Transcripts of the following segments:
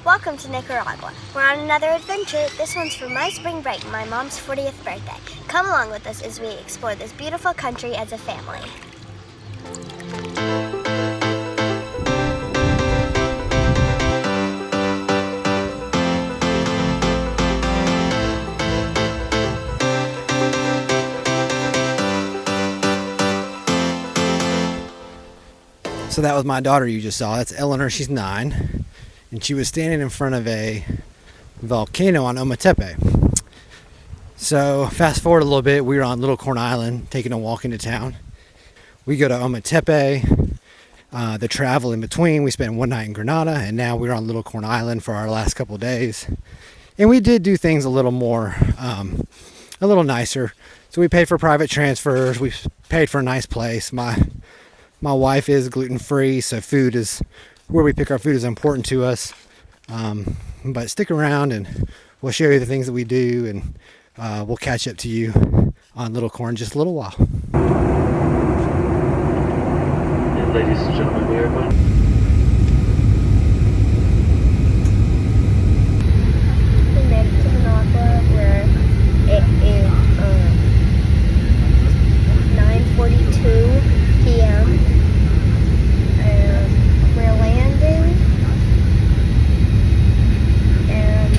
Welcome to Nicaragua. We're on another adventure. This one's for my spring break, my mom's 40th birthday. Come along with us as we explore this beautiful country as a family. So that was my daughter you just saw. That's Eleanor. She's 9. And she was standing in front of a volcano on Ometepe. So fast forward a little bit, we were on Little Corn Island taking a walk into town. We go to Ometepe, the travel in between. We spent one night in Granada, and now we're on Little Corn Island for our last couple of days. And we did do things a little more, a little nicer. So we paid for private transfers. We paid for a nice place. My wife is gluten-free, so food is where we pick our food is important to us. But stick around and we'll show you the things that we do, and we'll catch up to you on Little Corn in just a little while. And ladies and gentlemen, we are going. We made it to Managua, where it is 9:42 p.m. and we're landing. And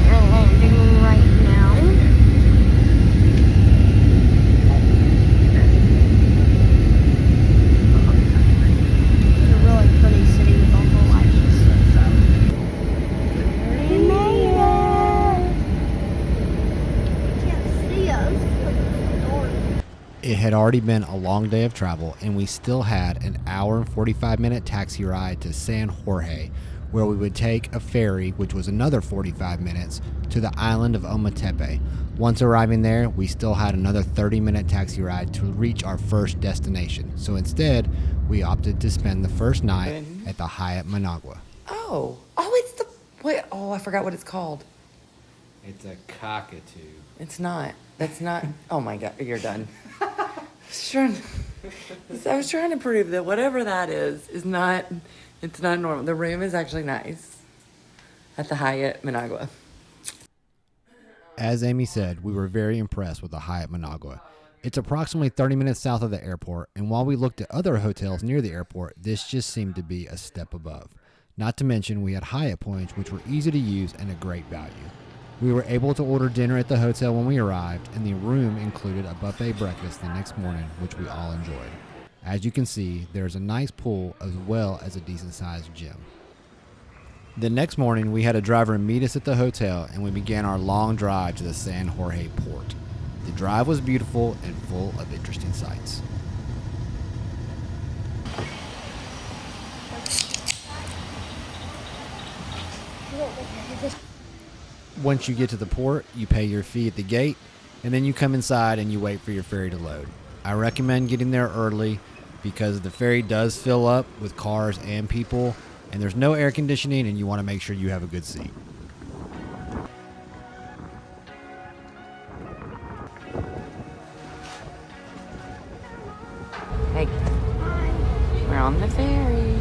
we're landing right now. It's a really pretty city with all the lights. We made it! You can't see us because it's dark. It had already been a long day of travel, and we still had an hour and 45-minute taxi ride to San Jorge, where we would take a ferry, which was another 45 minutes, to the island of Ometepe. Once arriving there, we still had another 30-minute taxi ride to reach our first destination. So instead, we opted to spend the first night at the Hyatt Managua. Oh, it's the, wait, I forgot what it's called. It's a cockatoo. It's not. That's not, oh my God, you're done. I was trying to prove that whatever that is not, it's not normal. The room is actually nice at the Hyatt Managua. As Amy said, we were very impressed with the Hyatt Managua. It's approximately 30 minutes south of the airport, and while we looked at other hotels near the airport, this just seemed to be a step above. Not to mention, we had Hyatt points, which were easy to use and a great value. We were able to order dinner at the hotel when we arrived, and the room included a buffet breakfast the next morning, which we all enjoyed. As you can see, there's a nice pool as well as a decent-sized gym. The next morning, we had a driver meet us at the hotel, and we began our long drive to the San Jorge port. The drive was beautiful and full of interesting sights. Once you get to the port, you pay your fee at the gate, and then you come inside and you wait for your ferry to load. I recommend getting there early because the ferry does fill up with cars and people, and there's no air conditioning, and you want to make sure you have a good seat. Hey, we're on the ferry.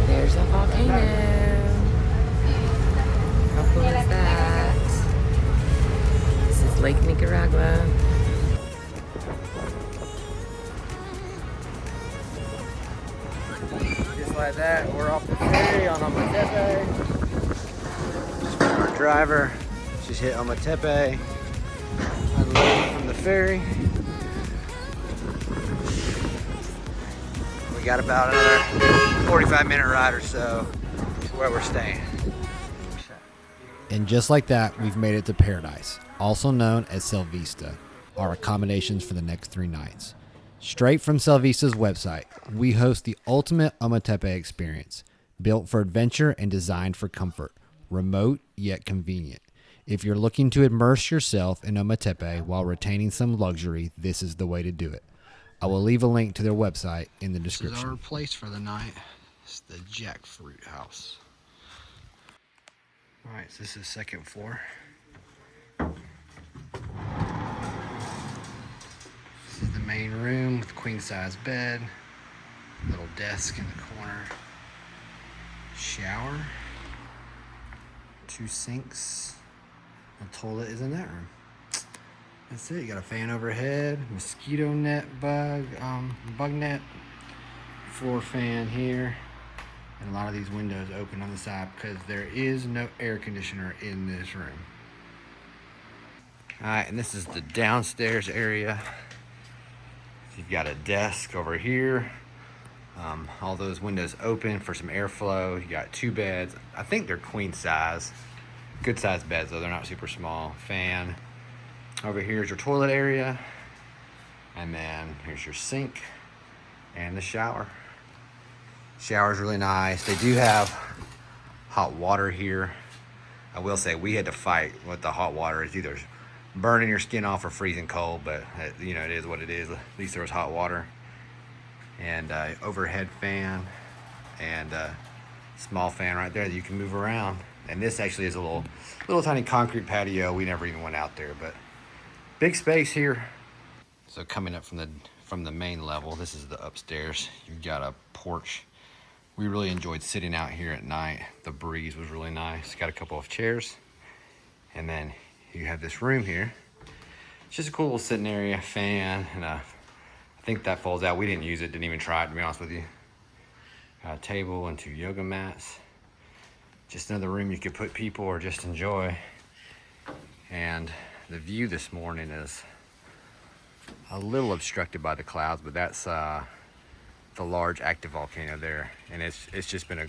There's a volcano. How cool is that? This is Lake Nicaragua. Just like that, we're off the ferry on Ometepe. Just met our driver. Just hit Ometepe. Unloading from the ferry. We got about another 45-minute ride or so to where we're staying. And just like that, we've made it to Paradise, also known as Selvista, our accommodations for the next 3 nights. Straight from Selvista's website, we host the ultimate Ometepe experience, built for adventure and designed for comfort, remote yet convenient. If you're looking to immerse yourself in Ometepe while retaining some luxury, this is the way to do it. I will leave a link to their website in the description. This is our place for the night. It's the Jackfruit House. All right, so this is second floor. This is the main room with queen size bed. Little desk in the corner. Shower. 2 sinks. The toilet is in that room. That's it. You got a fan overhead, mosquito net, bug net, floor fan here, and a lot of these windows open on the side because there is no air conditioner in this room. All right, and this is the downstairs area. You've got a desk over here. All those windows open for some airflow. You got 2 beds. I think they're queen size. Good size beds though, they're not super small. Fan. Over here is your toilet area. And then here's your sink and the shower. Shower's really nice. They do have hot water here. I will say we had to fight with the hot water. It's either burning your skin off or freezing cold, but you know, it is what it is. At least there was hot water. And overhead fan and small fan right there that you can move around. And this actually is a little tiny concrete patio. We never even went out there, but big space here. So coming up from the main level, this is the upstairs. You've got a porch. We really enjoyed sitting out here at night. The breeze was really nice. Got a couple of chairs. And then you have this room here. It's just a cool little sitting area, fan, and I think that falls out. We didn't use it, didn't even try it, to be honest with you. A table and 2 yoga mats. Just another room you could put people or just enjoy. And the view this morning is a little obstructed by the clouds, but that's the large active volcano there. And it's just been a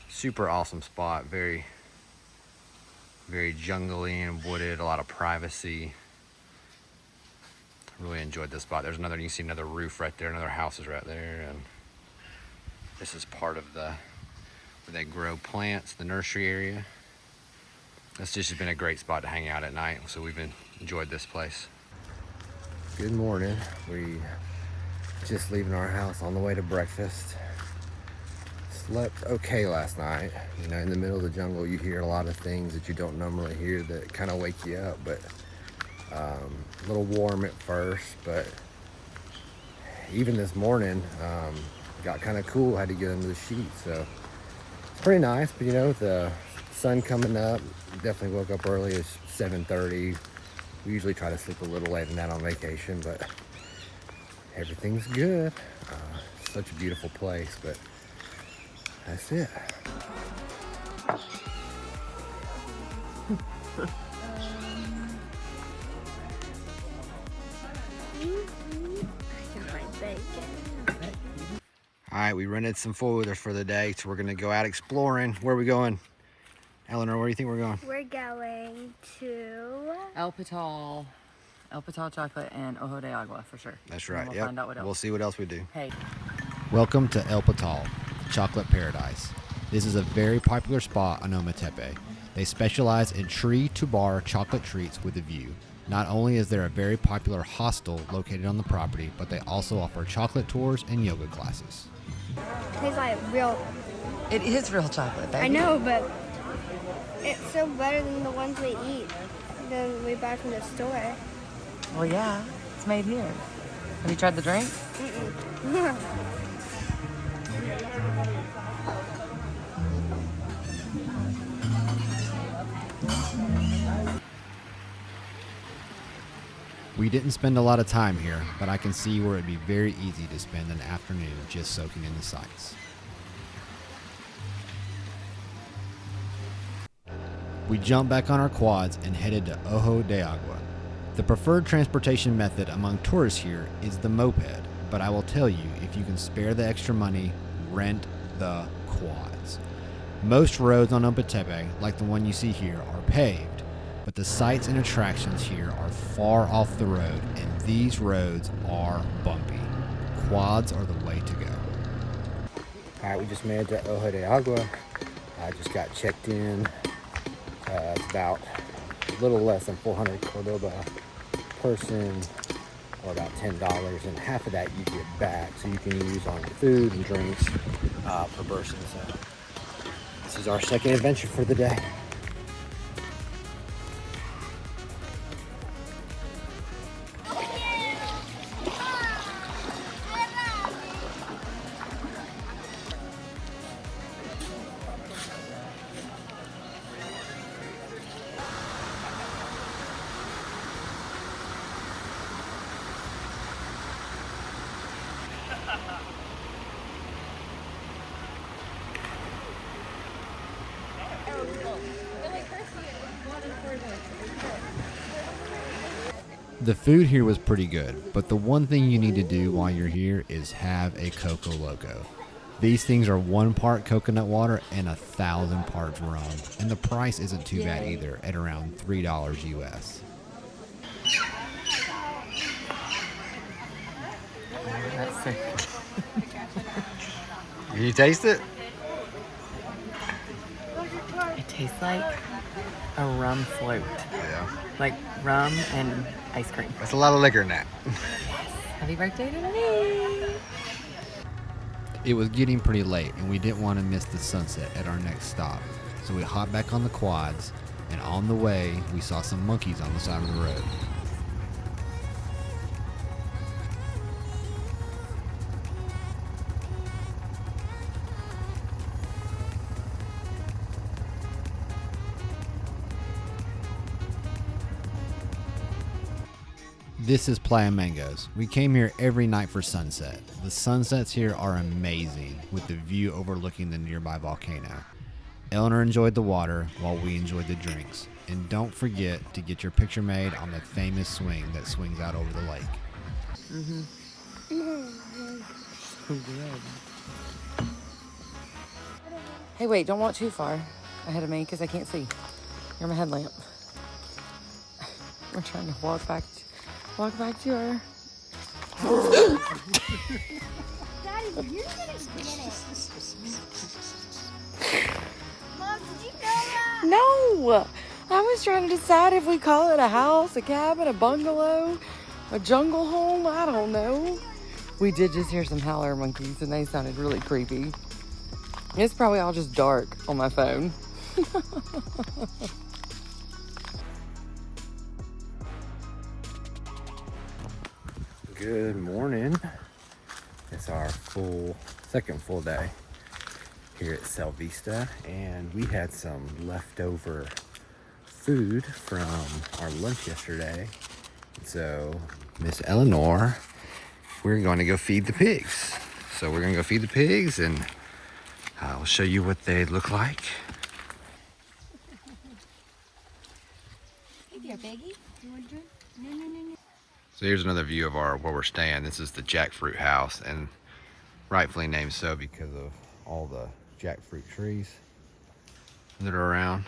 super awesome spot. Very, very jungly and wooded, a lot of privacy. Really enjoyed this spot. There's another, you can see another roof right there, another house is right there, and this is part of where they grow plants, the nursery area. It's just been a great spot to hang out at night, so we've enjoyed this place. Good morning. We just leaving our house on the way to breakfast. Slept okay last night. You know, in the middle of the jungle, you hear a lot of things that you don't normally hear that kind of wake you up, but a little warm at first, but even this morning got kind of cool. Had to get under the sheets, so it's pretty nice. But you know, with the sun coming up, definitely woke up early. It's 7:30. We usually try to sleep a little later than that on vacation, but everything's good. Such a beautiful place, but that's it. All right, we rented some four-wheelers for the day, so we're gonna go out exploring. Where are we going? Eleanor, where do you think we're going? We're going to El Pital chocolate and Ojo De Agua for sure. That's right. We'll find out what else. We'll see what else we do. Hey. Welcome to El Pital, Chocolate Paradise. This is a very popular spot on Ometepe. They specialize in tree-to-bar chocolate treats with a view. Not only is there a very popular hostel located on the property, but they also offer chocolate tours and yoga classes. tastes like real. It is real chocolate, baby. I know, but it's still better than the ones we eat, than we buy from the store. Well, yeah, it's made here. Have you tried the drink? We didn't spend a lot of time here, but I can see where it'd be very easy to spend an afternoon just soaking in the sights. We jumped back on our quads and headed to Ojo De Agua. The preferred transportation method among tourists here is the moped, but I will tell you, if you can spare the extra money, rent the quads. Most roads on Ometepe, like the one you see here, are paved, but the sights and attractions here are far off the road, and these roads are bumpy. Quads are the way to go. Alright, we just made it to Ojo De Agua. I just got checked in. It's about a little less than 400 Cordoba person, or about $10, and half of that you get back, so you can use on food and drinks per person. So this is our second adventure for the day. The food here was pretty good, but the one thing you need to do while you're here is have a Coco Loco. These things are 1 part coconut water and 1,000 parts rum, and the price isn't too bad either, at around $3 US. That's sick. Can you taste it? It tastes like a rum float. Yeah. Like rum and ice cream. That's a lot of liquor in that. Happy birthday to me! It was getting pretty late, and we didn't want to miss the sunset at our next stop. So we hopped back on the quads, and on the way, we saw some monkeys on the side of the road. This is Playa Mango's. We came here every night for sunset. The sunsets here are amazing, with the view overlooking the nearby volcano. Eleanor enjoyed the water while we enjoyed the drinks. And don't forget to get your picture made on the famous swing that swings out over the lake. So good. Hey, wait, don't walk too far ahead of me because I can't see. You're my headlamp. We're trying to walk back to our... Daddy, you're gonna get it. Mom, did you know that? No! I was trying to decide if we call it a house, a cabin, a bungalow, a jungle home. I don't know. We did just hear some howler monkeys and they sounded really creepy. It's probably all just dark on my phone. Good morning. It's our second full day here at Selvista, and we had some leftover food from our lunch yesterday. So Miss Eleanor, we're going to go feed the pigs. So we're going to go feed the pigs, and I'll show you what they look like. Hey there, Peggy. You want a drink? No. So here's another view of where we're staying. This is the jackfruit house, and rightfully named so because of all the jackfruit trees that are around.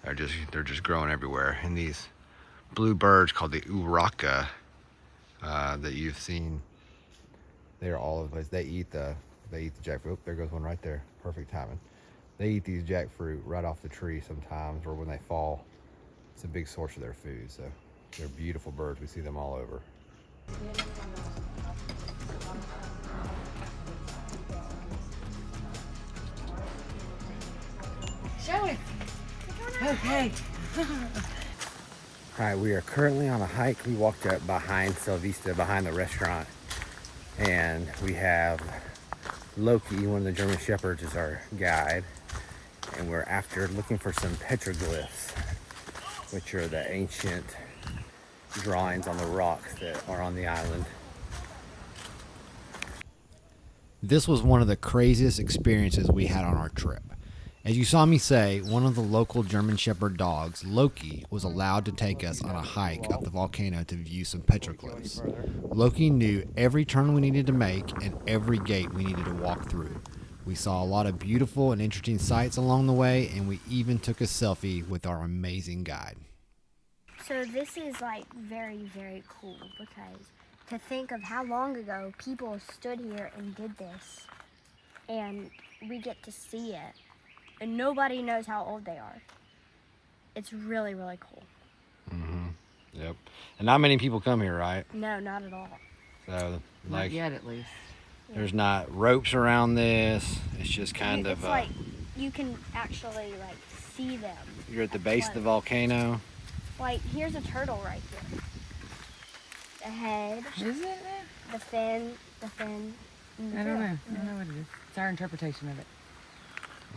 They're just growing everywhere. And these blue birds called the urraca that you've seen, they're all over the place. They eat the jackfruit. Oh, there goes one right there. Perfect timing. They eat these jackfruit right off the tree sometimes, or when they fall. It's a big source of their food. So they're beautiful birds. We see them all over. Show it. Okay. All right, we are currently on a hike. We walked up behind Selvista, behind the restaurant, and we have Loki, one of the German Shepherds, is our guide, and we're looking for some petroglyphs, which are the ancient drawings on the rocks that are on the island. This was one of the craziest experiences we had on our trip. As you saw me say, one of the local German Shepherd dogs, Loki, was allowed to take us on a hike up the volcano to view some petroglyphs. Loki knew every turn we needed to make and every gate we needed to walk through. We saw a lot of beautiful and interesting sights along the way, and we even took a selfie with our amazing guide. So this is like very, very cool because to think of how long ago people stood here and did this, and we get to see it, and nobody knows how old they are. It's really, really cool. Yep. And not many people come here, right? No, not at all. So, Not yet, at least. there's not ropes around this. It's just kind It's of like you can actually like see them. you're at the base of the volcano. Like here's a turtle right here. The head, Is it? the fin, and the I don't know. bill. I don't know what it is. It's our interpretation of it.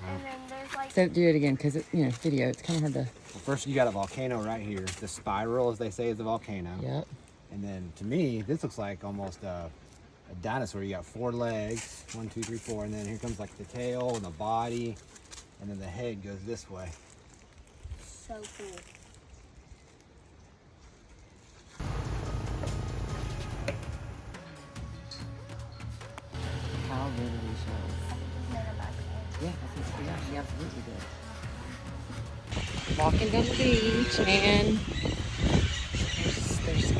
And then there's like So do it again because video. It's kind of hard to. Well, first you got a volcano right here. The spiral, as they say, is the volcano. Yep. And then to me, this looks like almost a dinosaur. You got 4 legs, 1, 2, 3, 4, and then here comes like the tail and the body, and then the head goes this way. So cool. How good are these shells? Yeah, I think so. Yeah, she absolutely did. Walking down the beach, and there's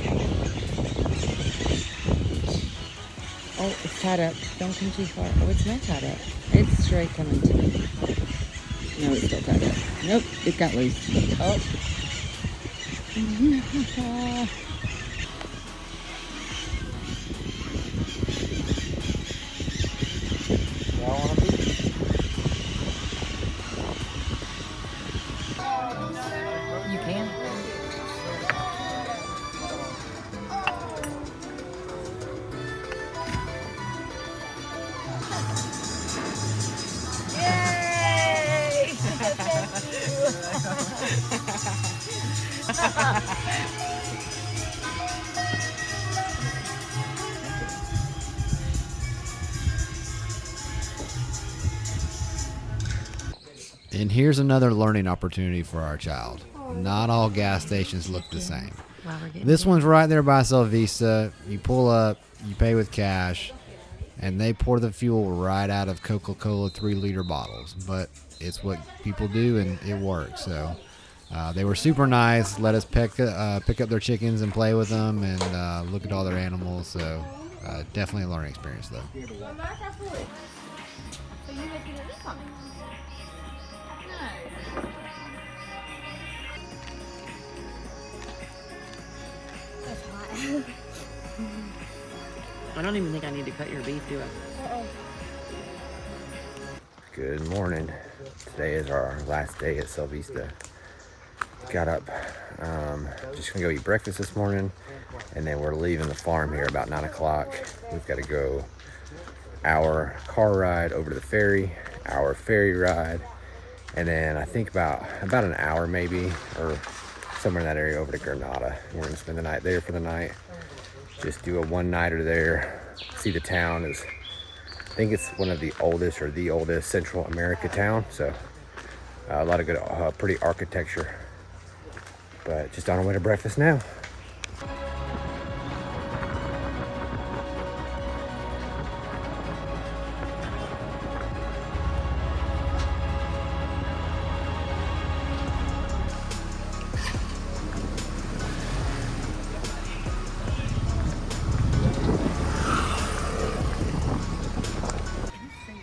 oh, it's tied up. Don't come too far. Oh, it's not tied up. It's straight coming to me. No, it's still tied up. Nope, it got loose. Oh. Y'all want to be? You can. And here's another learning opportunity for our child. Not all gas stations look the same. This one's right there by Selvista. You pull up, you pay with cash, and they pour the fuel right out of Coca-Cola 3-liter bottles. But it's what people do, and it works. So they were super nice. Let us pick up their chickens and play with them, and look at all their animals. So definitely a learning experience, though. I don't even think I need to cut your beef, do I? Good morning. Today is our last day at Selvista. Got up, just gonna go eat breakfast this morning, and then we're leaving the farm here about 9 o'clock. We've got to go hour car ride over to the ferry, hour ferry ride, and then I think about an hour maybe, or somewhere in that area, over to Granada. We're gonna spend the night there for the night. Just do a one-nighter there, see the town. I think it's one of the oldest, or the oldest Central America town, so a lot of good, pretty architecture. But just on our way to breakfast now.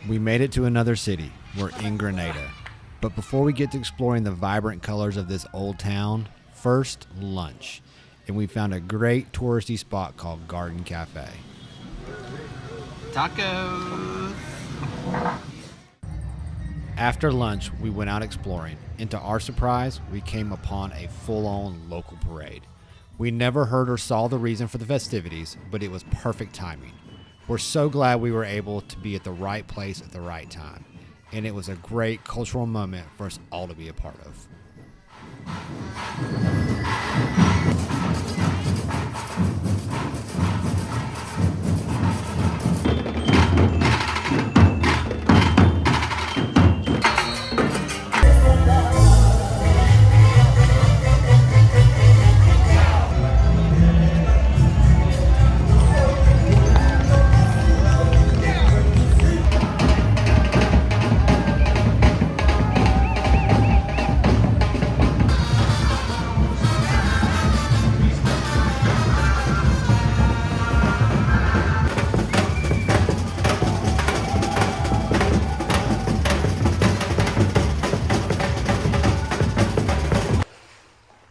We made it to another city. We're in Granada. But before we get to exploring the vibrant colors of this old town, first, lunch. And we found a great touristy spot called Garden Cafe. Tacos! After lunch, we went out exploring, and to our surprise, we came upon a full-on local parade. We never heard or saw the reason for the festivities, but it was perfect timing. We're so glad we were able to be at the right place at the right time, and it was a great cultural moment for us all to be a part of.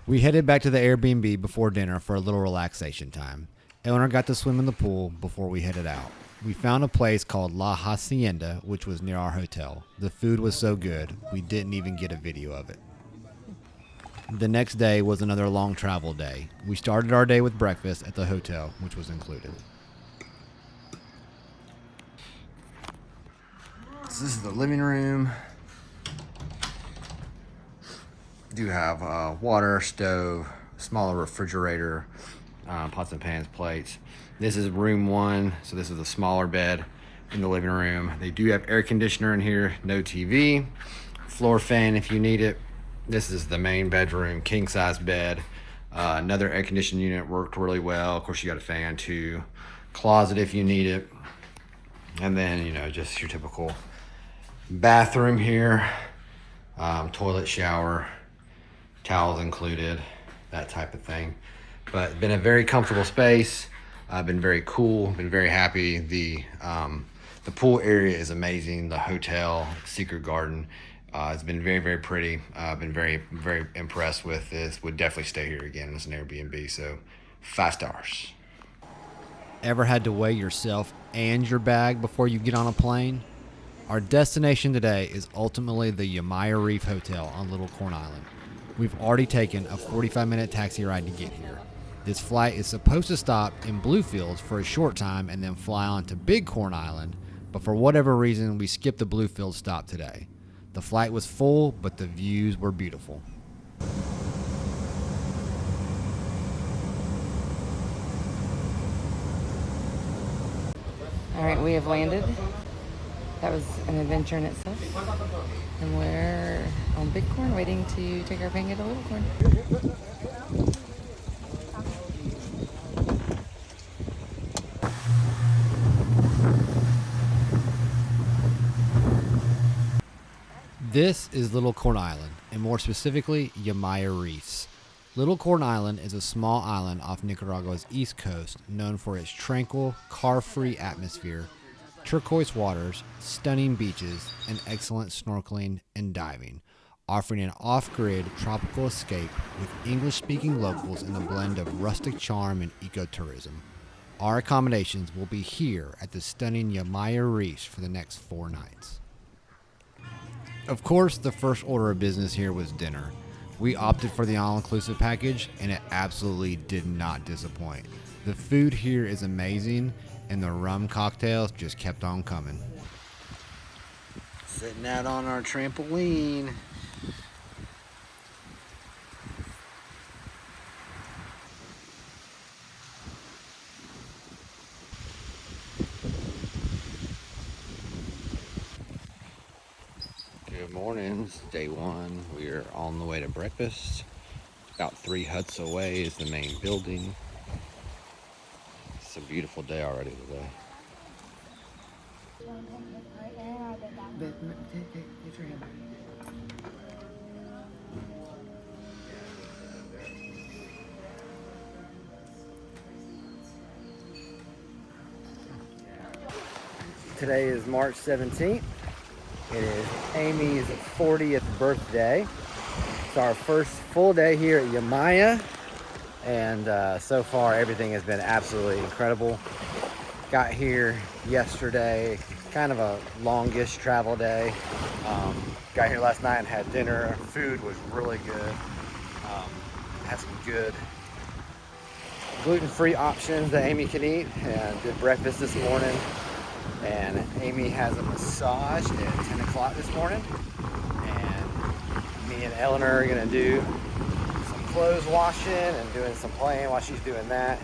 We headed back to the Airbnb before dinner for a little relaxation time. Eleanor got to swim in the pool before we headed out. We found a place called La Hacienda, which was near our hotel. The food was so good, we didn't even get a video of it. The next day was another long travel day. We started our day with breakfast at the hotel, which was included. So this is the living room. Do have water, stove, smaller refrigerator, pots and pans, plates. This is room 1, so this is a smaller bed in the living room. They do have air conditioner in here, no TV, floor fan if you need it. This is the main bedroom, king size bed. Another air conditioning unit worked really well. Of course, you got a fan too. Closet if you need it. And then, you know, just your typical bathroom here. Toilet, shower, towels included, that type of thing. But it's been a very comfortable space. Been very cool, been very happy. The pool area is amazing. The hotel, Secret Garden, it's been very, very pretty. I've been very, very impressed with this. Would definitely stay here again as an Airbnb, so 5 stars. Ever had to weigh yourself and your bag before you get on a plane? Our destination today is ultimately the Yamaya Reef Hotel on Little Corn Island. We've already taken a 45-minute taxi ride to get here. This flight is supposed to stop in Bluefields for a short time and then fly on to Big Corn Island, but for whatever reason, we skipped the Bluefields stop today. The flight was full, but the views were beautiful. All right, we have landed. That was an adventure in itself. And we're on Big Corn waiting to take our panga to Little Corn. This is Little Corn Island, and more specifically, Yamaya Reefs. Little Corn Island is a small island off Nicaragua's east coast known for its tranquil, car-free atmosphere, turquoise waters, stunning beaches, and excellent snorkeling and diving, offering an off-grid tropical escape with English-speaking locals and a blend of rustic charm and ecotourism. Our accommodations will be here at the stunning Yamaya Reefs for the next 4 nights. Of course, the first order of business here was dinner. We opted for the all-inclusive package, and it absolutely did not disappoint. The food here is amazing, and the rum cocktails just kept on coming. Sitting out on our trampoline. Good morning, it's day 1. We are on the way to breakfast. About 3 huts away is the main building. It's a beautiful day already today. Today is March 17th. It is Amy's 40th birthday. It's our first full day here at Yamaya, and so far everything has been absolutely incredible. Got here yesterday, kind of a longish travel day. Got here last night and had dinner. Food was really good. Had some good gluten-free options that Amy can eat, and did breakfast this morning. And Amy has a massage at 10 o'clock this morning, and me and Eleanor are gonna do some clothes washing and doing some playing while she's doing that.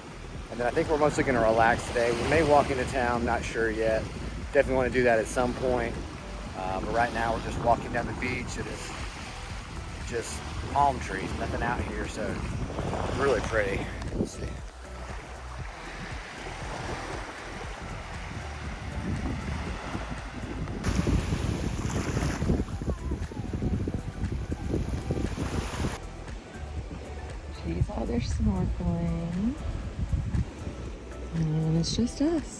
And then I think we're mostly gonna relax today. We may walk into town, not sure yet. Definitely wanna do that at some point. But right now we're just walking down the beach. It is just palm trees, nothing out here, so really pretty. Let's see. She's out there snorkeling. And it's just us.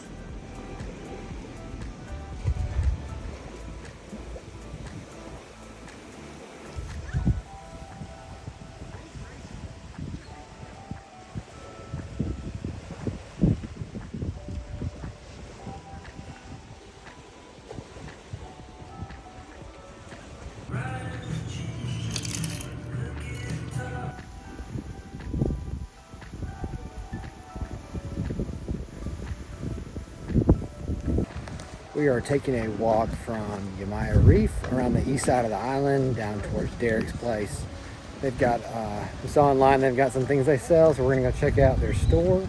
We are taking a walk from Yamaya Reef around the east side of the island down towards Derek's place. They've got, we saw online, they've got some things they sell, so we're gonna go check out their store.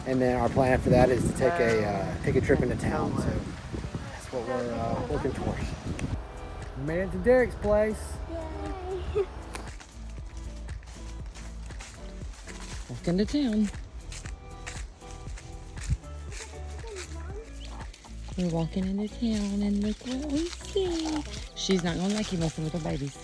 And then our plan for that is to take a trip into town. So that's what we're working towards. We made it to Derek's place. Yay. Walking to town. We're walking into town and look what we see. She's not gonna like you messing with her babies.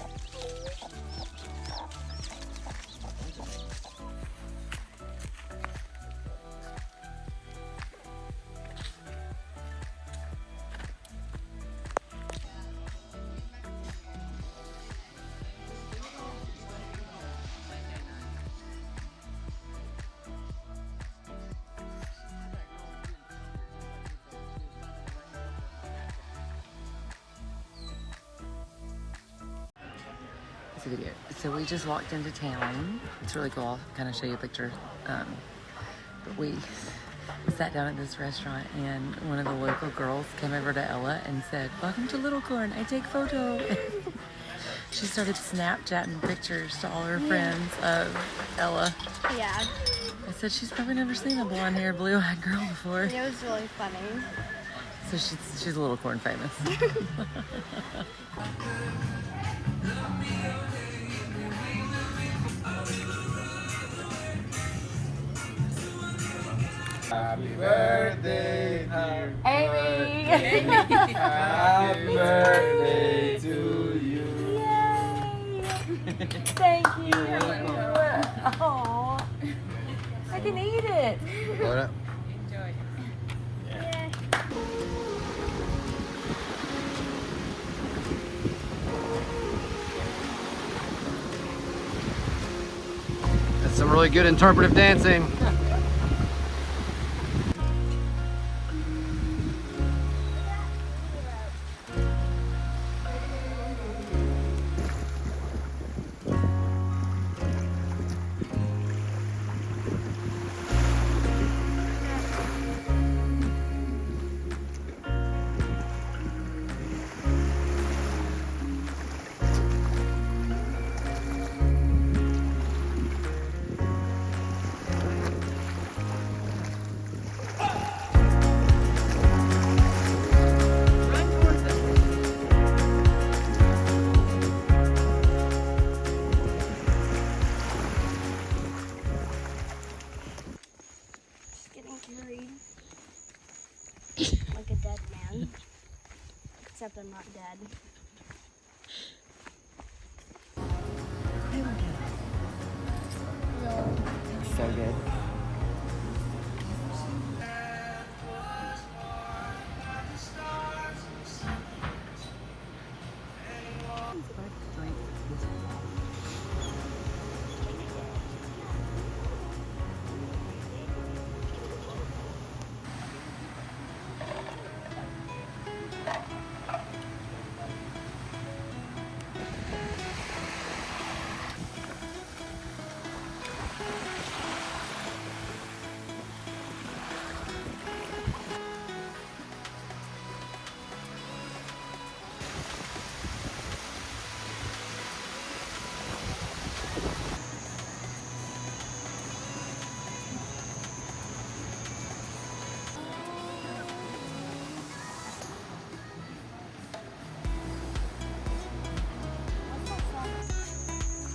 It's a video. So we just walked into town. It's really cool. I'll kind of show you a picture. But we sat down at this restaurant and one of the local girls came over to Ella and said, "Welcome to Little Corn, I take photo." She started Snapchatting pictures to all her friends of Ella. Yeah, I said she's probably never seen a blonde-haired, blue-eyed girl before. it was really funny. So she's a Little Corn famous. Happy birthday, dear Amy! Happy birthday to you. Yay! Thank you. Oh, I can eat it. Load up. Yay. That's some really good interpretive dancing. Just getting carried like a dead man. Except I'm not dead. So good.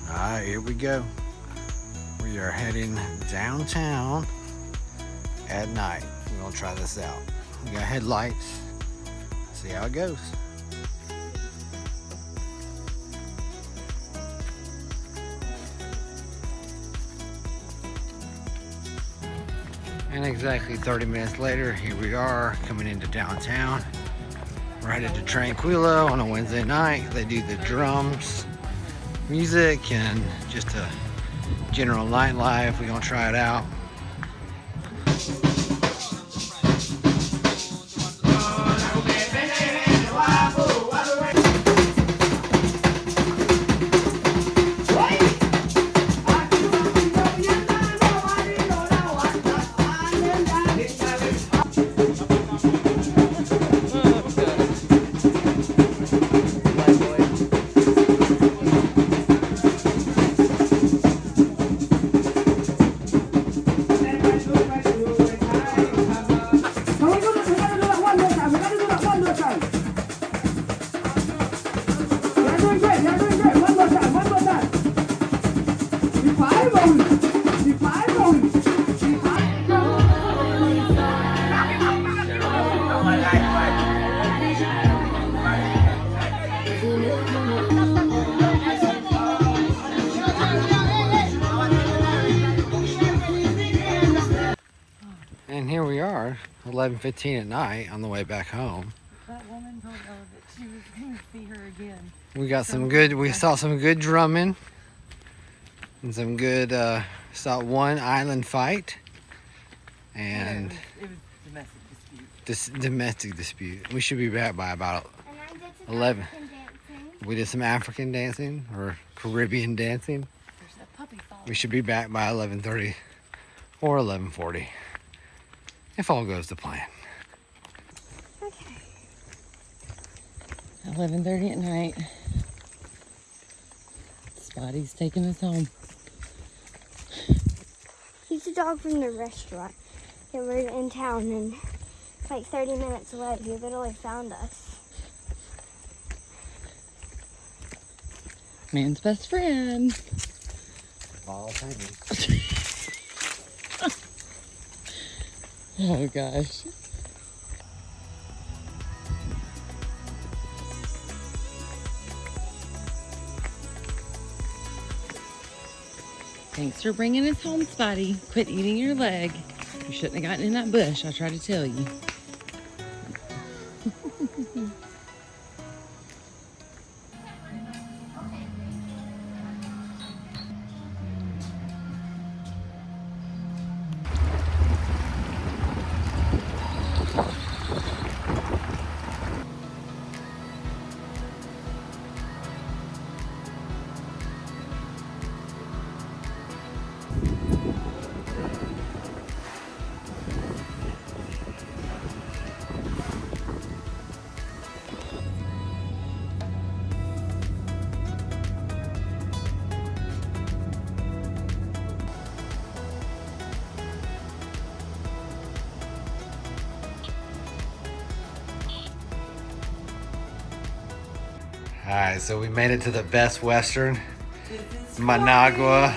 Alright, here we go. We are heading downtown at night. We're gonna try this out. We got headlights. See how it goes. And exactly 30 minutes later, here we are coming into downtown. We're headed to Tranquilo on a Wednesday night. They do the drums, music, and just a general nightlife. We're gonna try it out. doing great. You're doing great. One more time. One more time. Keep five rolling. Keep five rolling. Keep five. And here we are, 11:15 at night on the way back home. That woman told Ella that she was going to see her again. We saw some good drumming and some good, saw one island fight and It was domestic dispute. this domestic dispute. We should be back by about And I did some 11. African dancing. We did some African dancing or Caribbean dancing. There's that puppy following. We should be back by 11:30 or 11:40 if all goes to plan. Okay. 11:30 at night. Spotty's taking us home. He's a dog from the restaurant. Yeah, we're in town and it's like 30 minutes away. He literally found us. Man's best friend. Ball hanging. Oh gosh. Thanks for bringing us home, Spotty. Quit eating your leg. You shouldn't have gotten in that bush, I tried to tell you. All right, so we made it to the Best Western, Managua.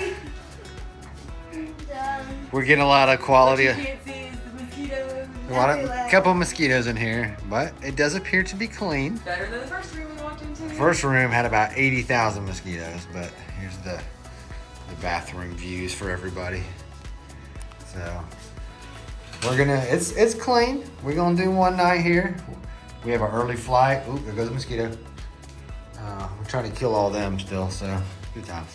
We're getting a lot of quality, a couple of mosquitoes in here, but it does appear to be clean. Better than the first room we walked into. First room had about 80,000 mosquitoes, but here's the bathroom views for everybody. So we're gonna, it's clean. We're gonna do one night here. We have an early flight. Oop, there goes a mosquito. We're trying to kill all them still, so good times.